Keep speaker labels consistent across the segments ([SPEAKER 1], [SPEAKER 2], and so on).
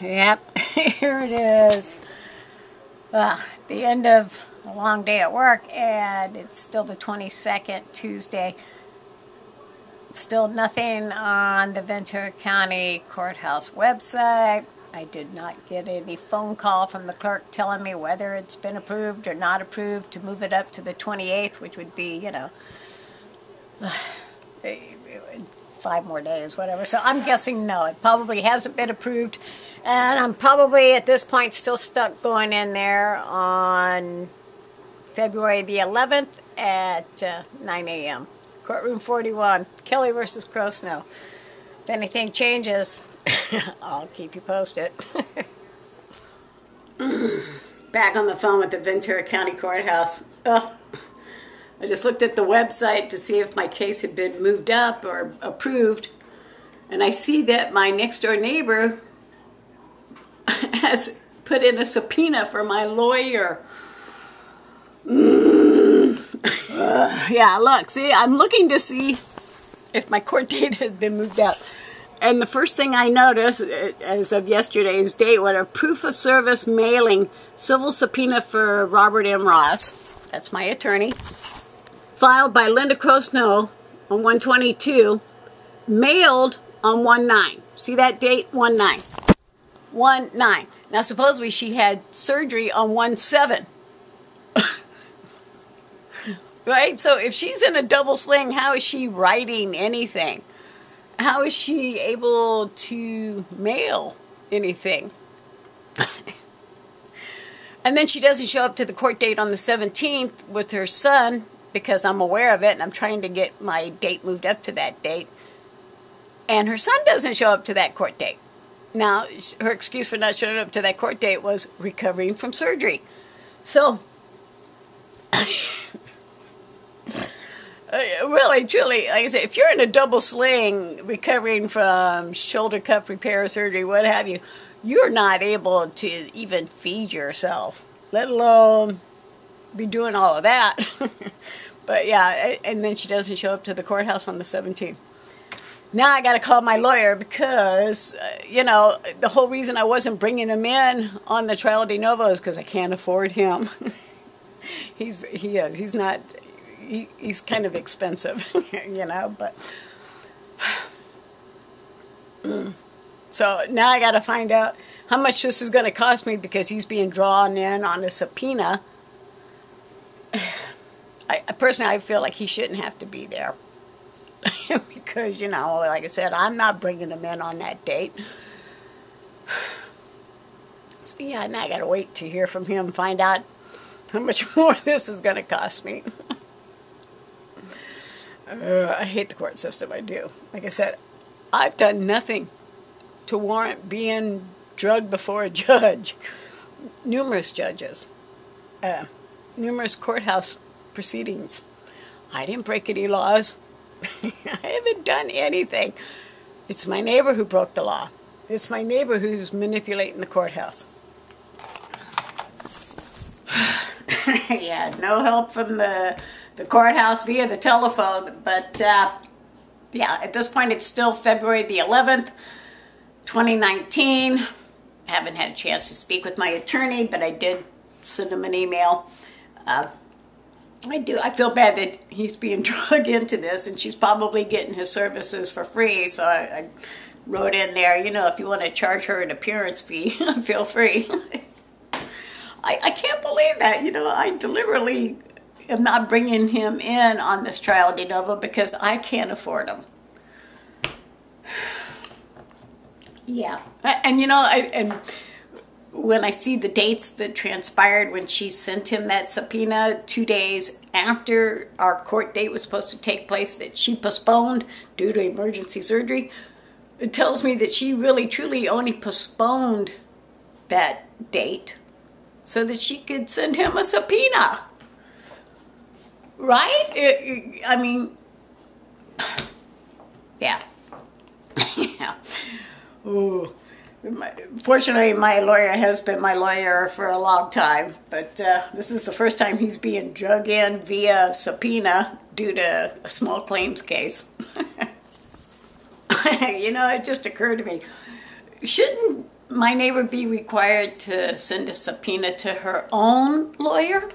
[SPEAKER 1] Yep, here it is. The end of a long day at work, and it's still the 22nd, Tuesday. Still nothing on the Ventura County Courthouse website. I did not get any phone call from the clerk telling me whether it's been approved or not approved to move it up to the 28th, which would be, 5 more days, whatever. So I'm guessing no, it probably hasn't been approved. And I'm probably at this point still stuck going in there on February the 11th at 9 a.m. Courtroom 41, Kelly versus Crosnoe. If anything changes, I'll keep you posted. Back on the phone with the Ventura County Courthouse. I just looked at the website to see if my case had been moved up or approved. And I see that my next door neighbor has put in a subpoena for my lawyer. Yeah, look, see, I'm looking to see if my court date has been moved up. And the first thing I noticed, as of yesterday's date, was a proof of service mailing civil subpoena for Robert M. Ross. That's my attorney. Filed by Linda Crosnoe on 1/22, mailed on 1/9. See that date? 1/9. 1/9. Now, supposedly she had surgery on 1/7. Right? So if she's in a double sling, how is she writing anything? How is she able to mail anything? And then she doesn't show up to the court date on the 17th with her son, because I'm aware of it and I'm trying to get my date moved up to that date. And her son doesn't show up to that court date. Now, her excuse for not showing up to that court date was recovering from surgery. So, really, truly, like I said, if you're in a double sling, recovering from shoulder cup repair surgery, what have you, you're not able to even feed yourself, let alone be doing all of that. But yeah, and then she doesn't show up to the courthouse on the 17th. Now I got to call my lawyer because, the whole reason I wasn't bringing him in on the trial de novo is because I can't afford him. He's kind of expensive, but. So now I got to find out how much this is going to cost me because he's being drawn in on a subpoena. I feel like he shouldn't have to be there. Because, like I said, I'm not bringing him in on that date. So, yeah, now I got to wait to hear from him, find out how much more this is going to cost me. I hate the court system, I do. Like I said, I've done nothing to warrant being drugged before a judge. Numerous judges. Numerous courthouse proceedings. I didn't break any laws. I haven't done anything. It's my neighbor who broke the law. It's my neighbor who's manipulating the courthouse. Yeah, no help from the courthouse via the telephone. But, yeah, at this point it's still February the 11th, 2019. I haven't had a chance to speak with my attorney, but I did send him an email. I feel bad that he's being drugged into this, and she's probably getting his services for free. So I wrote in there, if you want to charge her an appearance fee, feel free. I can't believe that. I deliberately am not bringing him in on this trial de novo because I can't afford him. Yeah, and when I see the dates that transpired when she sent him that subpoena 2 days after our court date was supposed to take place that she postponed due to emergency surgery, it tells me that she really truly only postponed that date so that she could send him a subpoena. Right? I mean, yeah. Yeah. Ooh. Fortunately, my lawyer has been my lawyer for a long time, but this is the first time he's being drug in via subpoena due to a small claims case. It just occurred to me, shouldn't my neighbor be required to send a subpoena to her own lawyer?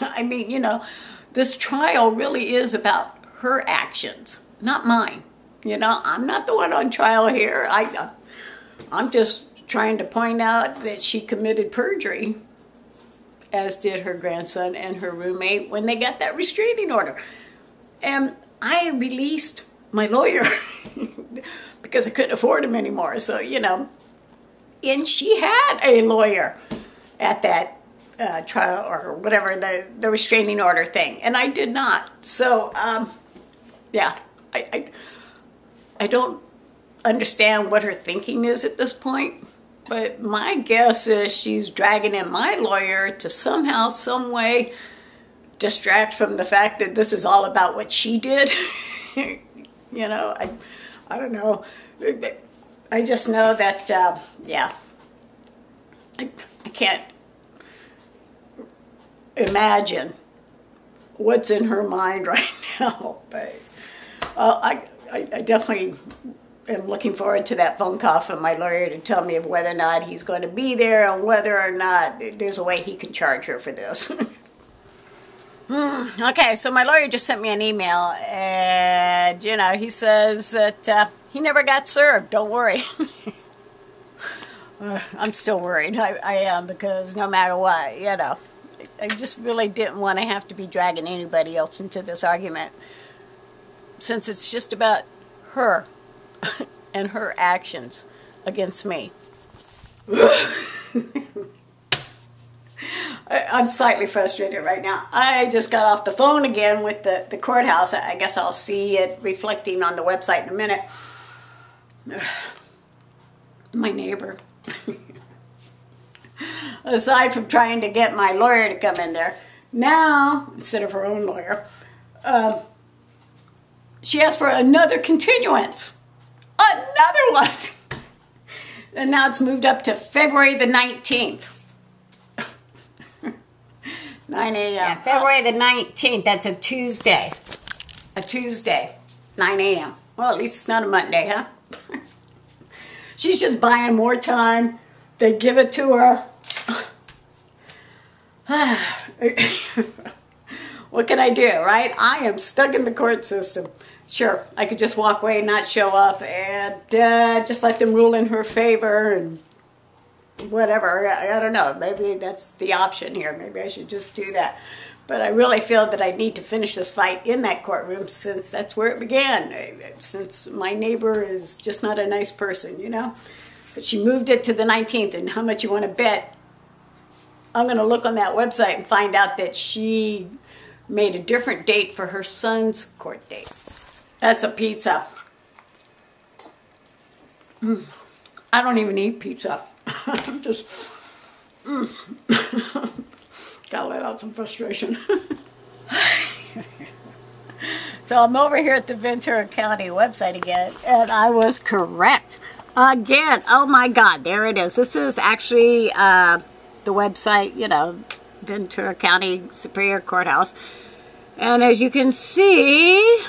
[SPEAKER 1] I mean, you know, this trial really is about her actions, not mine. You know, I'm not the one on trial here. I'm just trying to point out that she committed perjury, as did her grandson and her roommate when they got that restraining order. And I released my lawyer because I couldn't afford him anymore. So, you know, and she had a lawyer at that trial or whatever, the restraining order thing, and I did not. So, yeah, I don't understand what her thinking is at this point, but my guess is she's dragging in my lawyer to somehow, some way, distract from the fact that this is all about what she did. You know, I don't know. I just know that, yeah, I can't imagine what's in her mind right now. But I definitely am looking forward to that phone call from my lawyer to tell me whether or not he's going to be there and whether or not there's a way he can charge her for this. Okay, so my lawyer just sent me an email, and, you know, he says that he never got served. Don't worry. I'm still worried. I am, because no matter what, you know, I just really didn't want to have to be dragging anybody else into this argument, since it's just about her and her actions against me. I'm slightly frustrated right now. I just got off the phone again with the courthouse. I guess I'll see it reflecting on the website in a minute. My neighbor. Aside from trying to get my lawyer to come in there, now, instead of her own lawyer, she asked for another continuance. Another one! And now it's moved up to February the 19th. 9 a.m. Yeah, February the 19th, that's a Tuesday. A Tuesday, 9 a.m. Well, at least it's not a Monday, huh? She's just buying more time. They give it to her. What can I do, right? I am stuck in the court system. Sure, I could just walk away and not show up and just let them rule in her favor and whatever. I don't know. Maybe that's the option here. Maybe I should just do that. But I really feel that I need to finish this fight in that courtroom, since that's where it began. Since my neighbor is just not a nice person, you know. But she moved it to the 19th, and how much you want to bet I'm going to look on that website and find out that she made a different date for her son's court date. That's a pizza. I don't even eat pizza. I'm just... Gotta let out some frustration. So I'm over here at the Ventura County website again, and I was correct. Again, oh my God, there it is. This is actually the website, you know, Ventura County Superior Courthouse. And as you can see,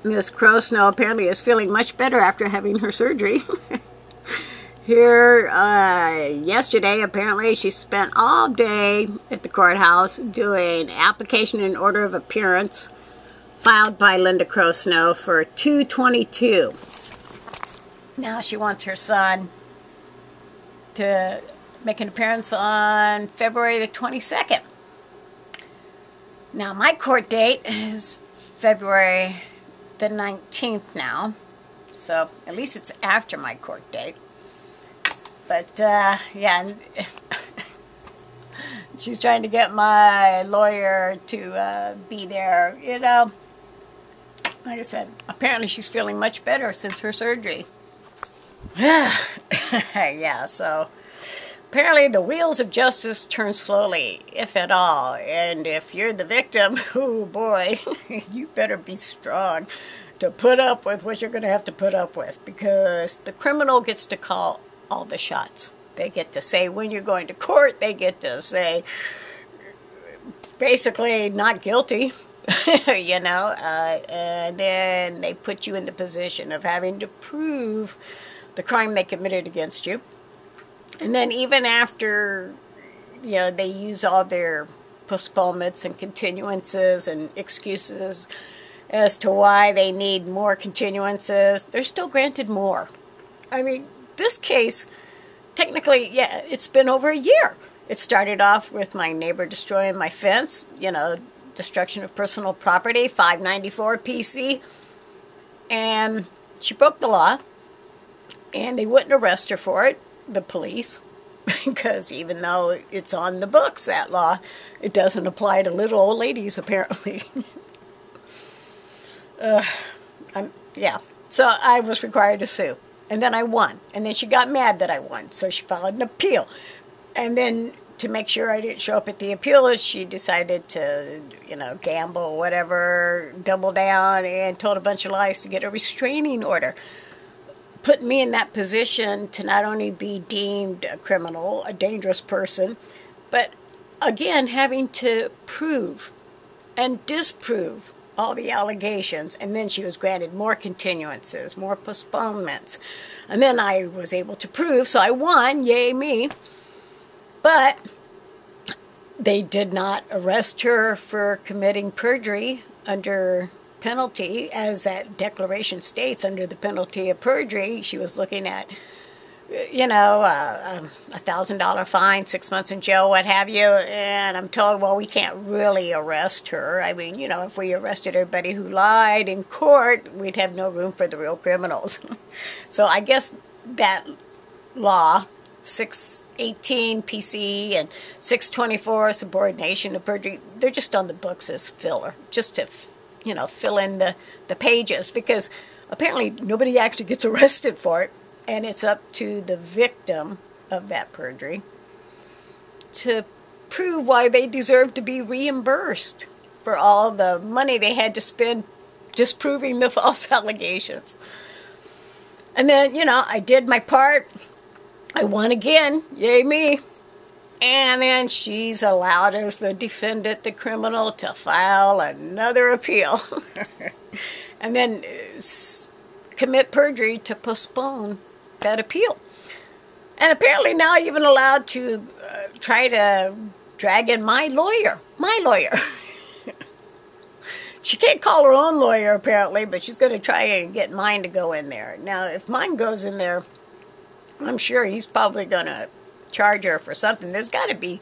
[SPEAKER 1] Miss Crosnoe apparently is feeling much better after having her surgery. Here, yesterday, apparently, she spent all day at the courthouse doing application and order of appearance filed by Linda Crosnoe for 2/22. Now she wants her son to make an appearance on February the 22nd. Now, my court date is February the 19th now, so at least it's after my court date. But, yeah, she's trying to get my lawyer to be there, you know. Like I said, apparently she's feeling much better since her surgery. Yeah, so apparently the wheels of justice turn slowly, if at all. And if you're the victim, oh boy, you better be strong to put up with what you're going to have to put up with, because the criminal gets to call all the shots. They get to say when you're going to court. They get to say basically not guilty, you know, and then they put you in the position of having to prove the crime they committed against you. And then even after, they use all their postponements and continuances and excuses as to why they need more continuances, they're still granted more. I mean, this case, technically, yeah, it's been over a year. It started off with my neighbor destroying my fence, destruction of personal property, 594 PC. And she broke the law, and they wouldn't arrest her for it, the police, because even though it's on the books, that law, it doesn't apply to little old ladies, apparently. Yeah. So I was required to sue. And then I won. And then she got mad that I won. So she filed an appeal. And then to make sure I didn't show up at the appeal, she decided to, gamble, whatever, double down, and told a bunch of lies to get a restraining order. Putting me in that position to not only be deemed a criminal, a dangerous person, but again, having to prove and disprove all the allegations. And then she was granted more continuances, more postponements. And then I was able to prove, so I won, yay me. But they did not arrest her for committing perjury under penalty, as that declaration states, under the penalty of perjury. She was looking at, $1,000 fine, 6 months in jail, what have you. And I'm told, well, we can't really arrest her. I mean, if we arrested everybody who lied in court, we'd have no room for the real criminals. So I guess that law, 618 PC and 624 subordination of perjury, they're just on the books as filler, just to fill in the pages, because apparently nobody actually gets arrested for it, and it's up to the victim of that perjury to prove why they deserve to be reimbursed for all the money they had to spend disproving the false allegations. And then, I did my part. I won again, yay me. And then she's allowed, as the defendant, the criminal, to file another appeal. And then commit perjury to postpone that appeal. And apparently now even allowed to try to drag in my lawyer. My lawyer. She can't call her own lawyer, apparently, but she's going to try and get mine to go in there. Now, if mine goes in there, I'm sure he's probably going to charge her for something. There's got to be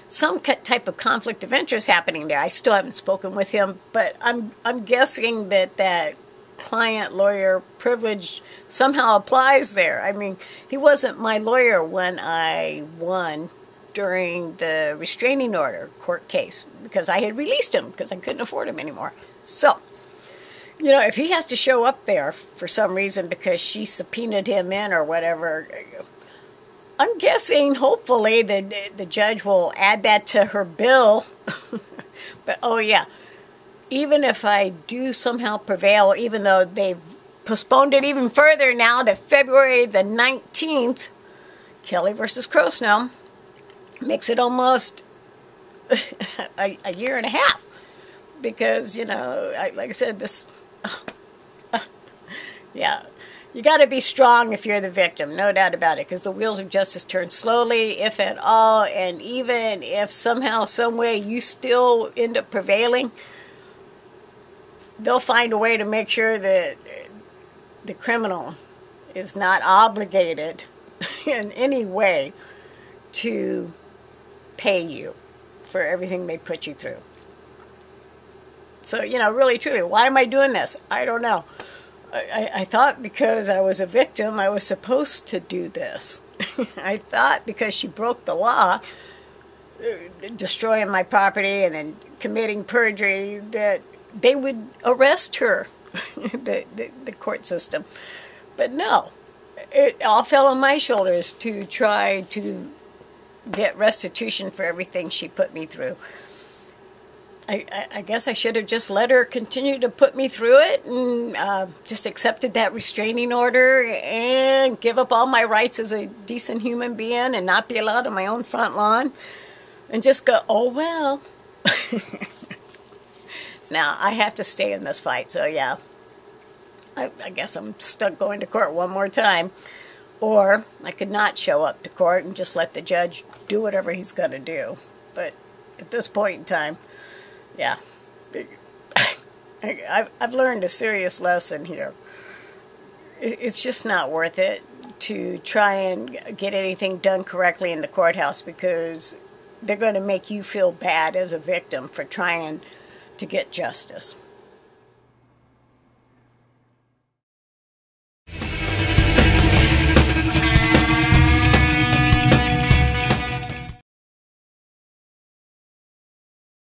[SPEAKER 1] some type of conflict of interest happening there. I still haven't spoken with him, but I'm guessing that client-lawyer privilege somehow applies there. I mean, he wasn't my lawyer when I won during the restraining order court case, because I had released him because I couldn't afford him anymore. So, if he has to show up there for some reason because she subpoenaed him in or whatever, I'm guessing, hopefully, the judge will add that to her bill. But, oh yeah, even if I do somehow prevail, even though they've postponed it even further now to February the 19th, Kelly versus Crosnoe, makes it almost a year and a half. Because, like I said, yeah, you got to be strong if you're the victim, no doubt about it, because the wheels of justice turn slowly, if at all, and even if somehow, some way you still end up prevailing, they'll find a way to make sure that the criminal is not obligated in any way to pay you for everything they put you through. So, really, truly, why am I doing this? I don't know. I thought because I was a victim, I was supposed to do this. I thought because she broke the law, destroying my property and then committing perjury, that they would arrest her, the court system. But no, it all fell on my shoulders to try to get restitution for everything she put me through. I guess I should have just let her continue to put me through it and just accepted that restraining order and give up all my rights as a decent human being and not be allowed on my own front lawn and just go, oh, well. Now, I have to stay in this fight, so yeah. I guess I'm stuck going to court one more time. Or I could not show up to court and just let the judge do whatever he's going to do. But at this point in time, yeah, I've learned a serious lesson here. It's just not worth it to try and get anything done correctly in the courthouse, because they're going to make you feel bad as a victim for trying to get justice.